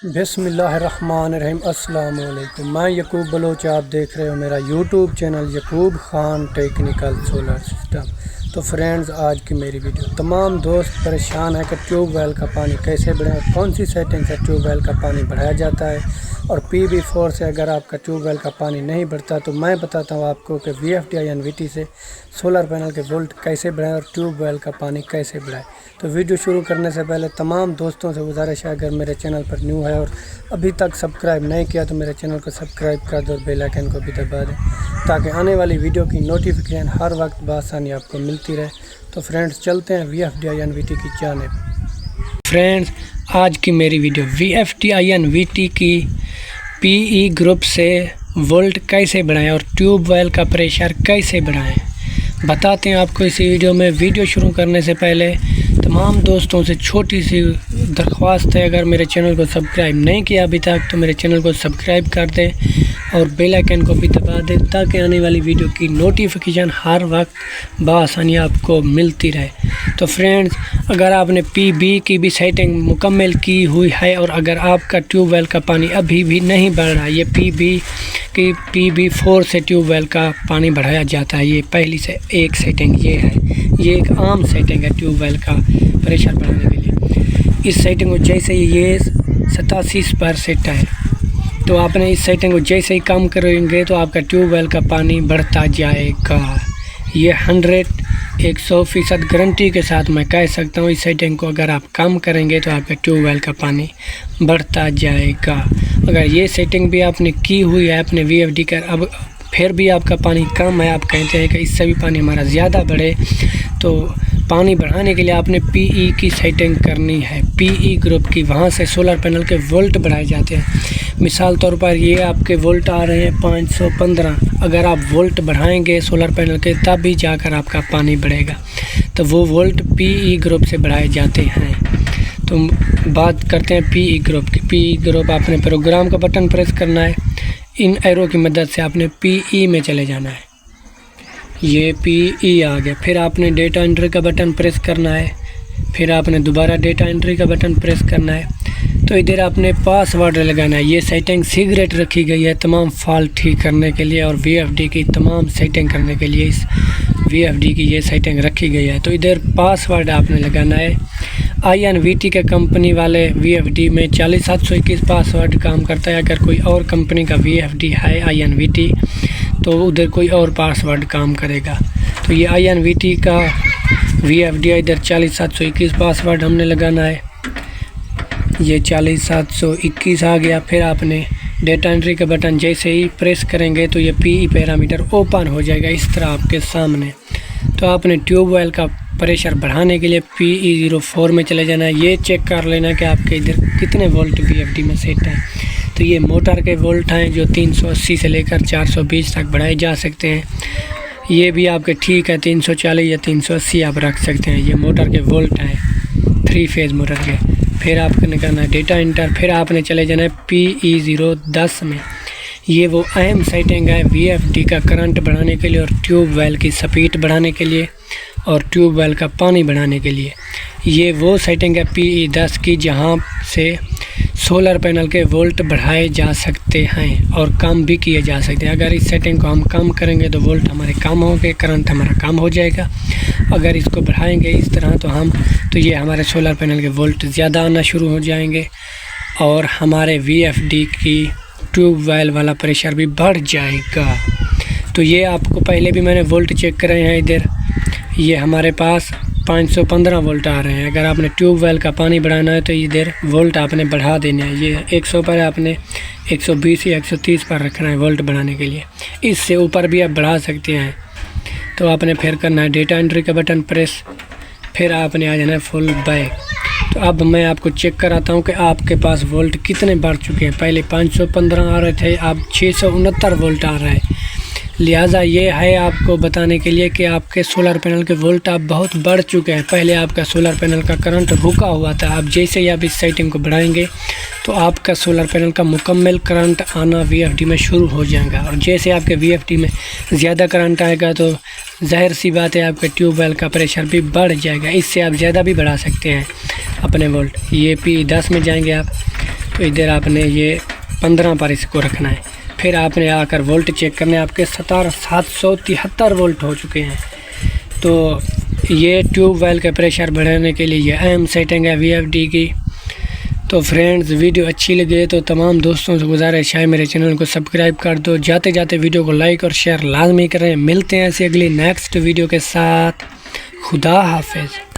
बिस्मिल्लाहिर्रहमानिर्रहीम। अस्सलाम वालेकुम। मैं यकूब बलोच, आप देख रहे हो मेरा YouTube channel Yakub Khan technical solar system. तो फ्रेंड्स, आज की मेरी वीडियो तमाम दोस्त परेशान है कि ट्यूबवेल का पानी कैसे बढ़ाएं, कौन सी सेटिंग से ट्यूबवेल का पानी बढ़ाया जाता है और PB4 से अगर आपका ट्यूबवेल का पानी नहीं बढ़ता तो मैं बताता हूँ आपको कि VFD NVT से सोलर पैनल के वोल्ट कैसे बढ़ाएं और ट्यूबवेल का पानी कैसे बढ़ाएं। तो वीडियो शुरू करने से पहले तमाम दोस्तों से गुजारिश है, अगर मेरे चैनल पर न्यू है और अभी तक सब्सक्राइब नहीं किया तो मेरे चैनल को सब्सक्राइब कर दो और बेल आइकन को भी दबा दें ताकि आने वाली वीडियो की नोटिफिकेशन हर वक्त बआसानी आपको मिलती रहे। तो फ्रेंड्स, चलते हैं VFD NVT की जानिब। फ्रेंड्स, आज की मेरी वीडियो VFD NVT की PE ग्रुप से वोल्ट कैसे बढ़ाएं और ट्यूबवेल का प्रेशर कैसे बढ़ाएं बताते हैं आपको इसी वीडियो में। वीडियो शुरू करने से पहले तमाम दोस्तों से छोटी सी दरख्वास्त है, अगर मेरे चैनल को सब्सक्राइब नहीं किया अभी तक तो मेरे चैनल को सब्सक्राइब कर दें और बेल आइकन को भी दबा दें ताकि आने वाली वीडियो की नोटिफिकेशन हर वक्त बआसानी आपको मिलती रहे। तो फ्रेंड्स, अगर आपने PB की भी सेटिंग मुकम्मल की हुई है और अगर आपका ट्यूबवेल का पानी अभी भी नहीं बढ़ रहा, ये PB4 से ट्यूबवेल का पानी बढ़ाया जाता है। ये पहली से एक सेटिंग ये है, ये एक आम सेटिंग है ट्यूबवेल का प्रेशर बढ़ाने के लिए। इस सेटिंग को जैसे ये 87 पर सेट है तो आपने इस सेटिंग को जैसे ही कम करेंगे तो आपका ट्यूबवेल का पानी बढ़ता जाएगा। ये 100% गारंटी के साथ मैं कह सकता हूँ, इस सेटिंग को अगर आप कम करेंगे तो आपका ट्यूबवेल का पानी बढ़ता जाएगा। अगर ये सेटिंग भी आपने की हुई है अपने VFD का, अब फिर भी आपका पानी कम है, आप कहते हैं कि इससे भी पानी हमारा ज़्यादा बढ़े, तो पानी बढ़ाने के लिए आपने PE की सेटिंग करनी है, PE ग्रुप की। वहाँ से सोलर पैनल के वोल्ट बढ़ाए जाते हैं। मिसाल तौर पर ये आपके वोल्ट आ रहे हैं 515, अगर आप वोल्ट बढ़ाएंगे सोलर पैनल के तब भी जाकर आपका पानी बढ़ेगा, तो वो वोल्ट PE ग्रुप से बढ़ाए जाते हैं। तो बात करते हैं PE ग्रुप की। PE ग्रुप आपने प्रोग्राम का बटन प्रेस करना है, इन एरो की मदद से आपने PE में चले जाना है। ये PE आ गया, फिर आपने डेटा एंट्री का बटन प्रेस करना है, फिर आपने दोबारा डेटा एंट्री का बटन प्रेस करना है। तो इधर आपने पासवर्ड लगाना है। ये सेटिंग सीक्रेट रखी गई है तमाम फॉल्ट ठीक करने के लिए और VFD की तमाम सेटिंग करने के लिए इस VFD की ये सेटिंग रखी गई है। तो इधर पासवर्ड आपने लगाना है। INVT के कंपनी वाले VFD में 40721 पासवर्ड काम करता है। अगर कोई और कंपनी का VFD है INVT तो उधर कोई और पासवर्ड काम करेगा। तो ये INVT का VFD इधर 40721 पासवर्ड हमने लगाना है। ये 40721 आ गया। फिर आपने डेटा एंट्री का बटन जैसे ही प्रेस करेंगे तो ये PE पैरामीटर ओपन हो जाएगा इस तरह आपके सामने। तो आपने ट्यूबवेल का प्रेशर बढ़ाने के लिए PE04 में चले जाना है। ये चेक कर लेना कि आपके इधर कितने वोल्ट VFD में सेट हैं। तो ये मोटर के वोल्ट हैं जो 380 से लेकर 420 तक बढ़ाए जा सकते हैं। ये भी आपके ठीक है, 340 या 380 आप रख सकते हैं। ये मोटर के वोल्ट हैं 3 फेज़ मोटर के। फिर आपने करना है डेटा इंटर, फिर आपने चले जाना है PE010 में। ये वो अहम सेटिंग है VFD का करंट बढ़ाने के लिए और ट्यूबवेल की स्पीड बढ़ाने के लिए और ट्यूबवेल का पानी बढ़ाने के लिए। ये वो सेटिंग है PE10 की जहाँ से सोलर पैनल के वोल्ट बढ़ाए जा सकते हैं और कम भी किए जा सकते हैं। अगर इस सेटिंग को हम कम करेंगे तो वोल्ट हमारे कम होंगे, करंट हमारा कम हो जाएगा। अगर इसको बढ़ाएंगे इस तरह तो ये हमारे सोलर पैनल के वोल्ट ज़्यादा आना शुरू हो जाएंगे और हमारे VFD की ट्यूबवेल वाला प्रेशर भी बढ़ जाएगा। तो ये आपको पहले भी मैंने वोल्ट चेक करे हैं। इधर ये हमारे पास 515 वोल्ट आ रहे हैं। अगर आपने ट्यूबवेल का पानी बढ़ाना है तो इधर वोल्ट आपने बढ़ा देना है। ये 100 पर आपने 120 या 130 पर रखना है वोल्ट बढ़ाने के लिए। इससे ऊपर भी आप बढ़ा सकते हैं। तो आपने फिर करना है डेटा एंट्री का बटन प्रेस, फिर आपने आ जाना है फुल बैक। तो अब मैं आपको चेक कराता हूँ कि आपके पास वोल्ट कितने बढ़ चुके हैं। पहले 515 आ रहे थे, अब 669 वोल्ट आ रहा है। लिहाजा ये है आपको बताने के लिए कि आपके सोलर पैनल के वोल्ट अब बहुत बढ़ चुके हैं। पहले आपका सोलर पैनल का करंट रुका हुआ था, अब जैसे ही आप इस सेटिंग को बढ़ाएंगे तो आपका सोलर पैनल का मुकम्मल करंट आना VFD में शुरू हो जाएगा। और जैसे आपके VFD में ज़्यादा करंट आएगा तो ज़ाहिर सी बात है आपके ट्यूबवेल का प्रेशर भी बढ़ जाएगा। इससे आप ज़्यादा भी बढ़ा सकते हैं अपने वोल्ट। ये PE10 में जाएंगे आप तो इधर आपने ये 15 पर इसको रखना है। फिर आपने आकर वोल्ट चेक करने, आपके 773 वोल्ट हो चुके हैं। तो ये ट्यूबवेल का प्रेशर बढ़ाने के लिए ये अहम सेटिंग है VFD की। तो फ्रेंड्स, वीडियो अच्छी लगे तो तमाम दोस्तों से गुजारिश है मेरे चैनल को सब्सक्राइब कर दो। जाते जाते वीडियो को लाइक और शेयर लाजमी करें। मिलते हैं ऐसी अगली नेक्स्ट वीडियो के साथ। खुदा हाफिज़।